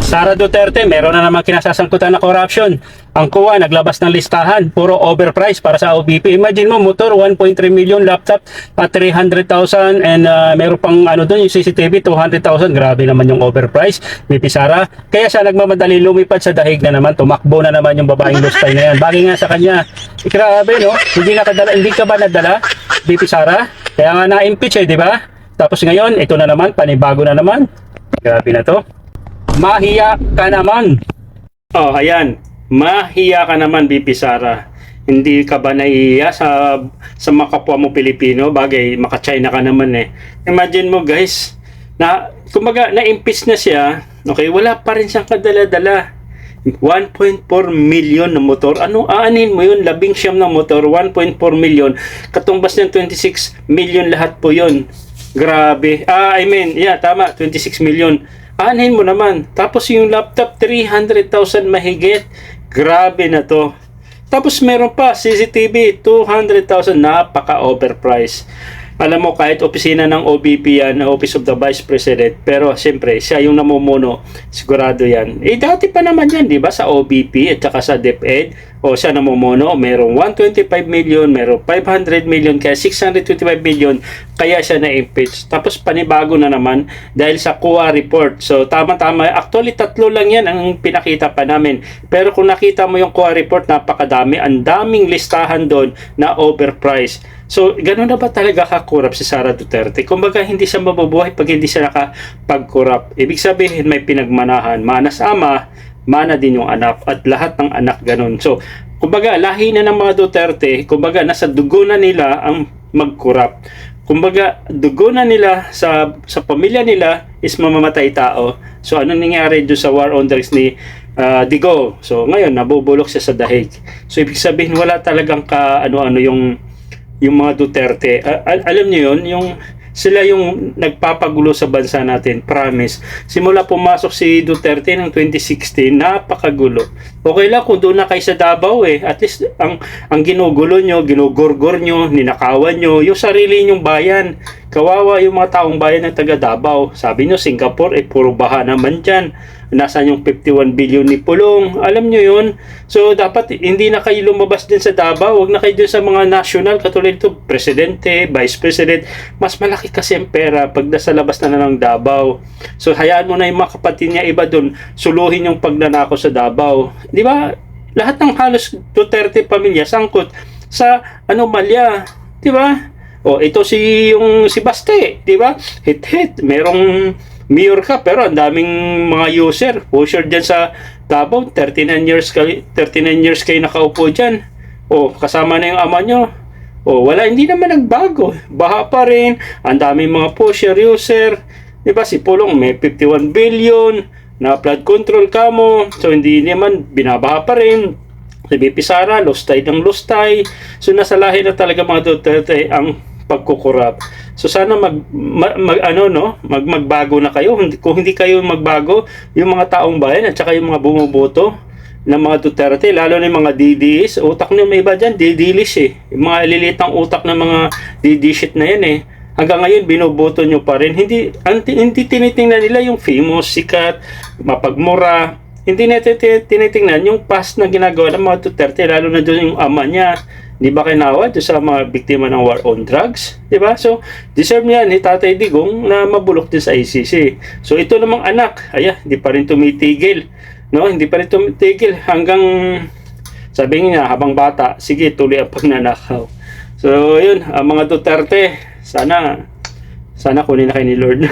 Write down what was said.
Sara Duterte, meron na naman kinasasangkutan na corruption. Ang COA naglabas ng listahan, puro overprice para sa OBP. Imagine mo, motor 1.3 million, laptop at 300,000 and meron pang ano doon, yung CCTV 200,000. Grabe naman yung overprice, BP Sara. Kaya siya nagmamadali lumipad sa dahig na naman, tumakbo na naman yung babaeng lustay na yan. Bagay nga sa kanya, grabe no, hindi ka ba nadala, BP Sara? Kaya nga na-impeach di ba? Tapos ngayon, ito na naman, panibago na naman. Grabe na to. Mahiya ka naman. Oh, ayan. Mahiya ka naman, BP Sara. Hindi ka ba naiiya sa mga kapwa mo Pilipino? Bagay, maka-China ka naman eh. Imagine mo guys, kumbaga, na-impeach na siya. Okay, wala pa rin siyang kadala-dala. 1.4 million na motor. Ano, aanin mo yun? 19 na motor, 1.4 million. Katumbas ng 26 million lahat po yun. Grabe. Tama, 26 million. Aanin mo naman. Tapos yung laptop, 300,000 mahigit. Grabe na to. Tapos meron pa, CCTV, 200,000. Napaka-overpriced. Alam mo, kahit opisina ng OBP yan, Office of the Vice President, pero siyempre, siya yung namumuno, sigurado yan. Dati pa naman yan, di ba, sa OBP at saka sa DepEd, o siya namumuno, merong 125 million, merong 500 million, kaya 625 million, kaya siya na-impeach. Tapos panibago na naman dahil sa COA report. So, tama-tama, actually, 3 lang yan ang pinakita pa namin. Pero kung nakita mo yung COA report, napakadami, ang daming listahan doon na overpriced. So, gano'n na ba talaga kakurap si Sara Duterte? Kumbaga, hindi siya mabubuhay pag hindi siya nakapag-kurap. Ibig sabihin, may pinagmanahan. Manas ama, mana din yung anak. At lahat ng anak gano'n. So, kumbaga, lahi na ng mga Duterte, kumbaga, nasa dugo na nila ang mag-kurap. Kumbaga, dugo na nila sa pamilya nila is mamamatay tao. So, ano nangyari doon sa war on drugs ni Digo? So, ngayon, nabubulok siya sa dahig. So, ibig sabihin, wala talagang ano-ano yung mga Duterte. Alam niyo yun, sila yung nagpapagulo sa bansa natin, promise. Simula pumasok si Duterte ng 2016, napakagulo. Okay lang kung doon na kayo sa Davao at least ang ginugulo nyo, ginugurgur nyo, ninakawan nyo, yung sarili nyong bayan. Kawawa yung mga taong bayan ng taga Davao. Sabi nyo, Singapore, puro baha naman dyan. Nasaan yung 51 billion ni Pulong? Alam nyo yun? So, dapat hindi na kayo lumabas din sa Davao. Huwag na kayo din sa mga national, katulad ito, Presidente, Vice President. Mas malaki kasi ang pera pag nasa labas na ng Davao. So, hayaan mo na yung mga kapatid niya iba doon, suluhin yung pagnanako sa Davao. Di ba? Lahat ng halos Duterte pamilya sangkot sa anomalya. Di ba? O, ito si Baste. Di ba? Hit. Merong mayor ka pero ang daming mga pusher dyan sa Davao. 39 years kayo nakaupo dyan. O, kasama na yung ama nyo. O, wala, hindi naman nagbago. Baha pa rin. Ang daming mga user. Diba, si Pulong may 51 billion na flood control ka mo. So, hindi naman binabaha pa rin. Si BP Sara, lustay ng lustay. So, nasa lahi na talaga mga Duterte ang pagkukurap. So sana magbago na kayo. Kung hindi kayo magbago, yung mga taong bayan at saka yung mga bumuboto ng mga Duterte, lalo na yung mga DDS, utak nyo may iba dyan, didilis yung mga ililitang utak ng mga DD shit na yan hanggang ngayon binoboto nyo pa rin. Hindi tinitingnan nila yung famous, sikat, mapagmura. Hindi natin tinitingnan yung past na ginagawa ng mga Duterte, lalo na doon yung ama niya. Di ba kinawa doon sa mga biktima ng war on drugs? Di ba? So, deserve niya ni Tatay Digong na mabulok din sa ICC. So, ito namang anak, hindi pa rin tumitigil. No? Hindi pa rin tumitigil hanggang, sabi niya, habang bata, sige, tuloy ang pagnanakaw. So, yun, ang mga Duterte, sana kunin na kayo ni Lord.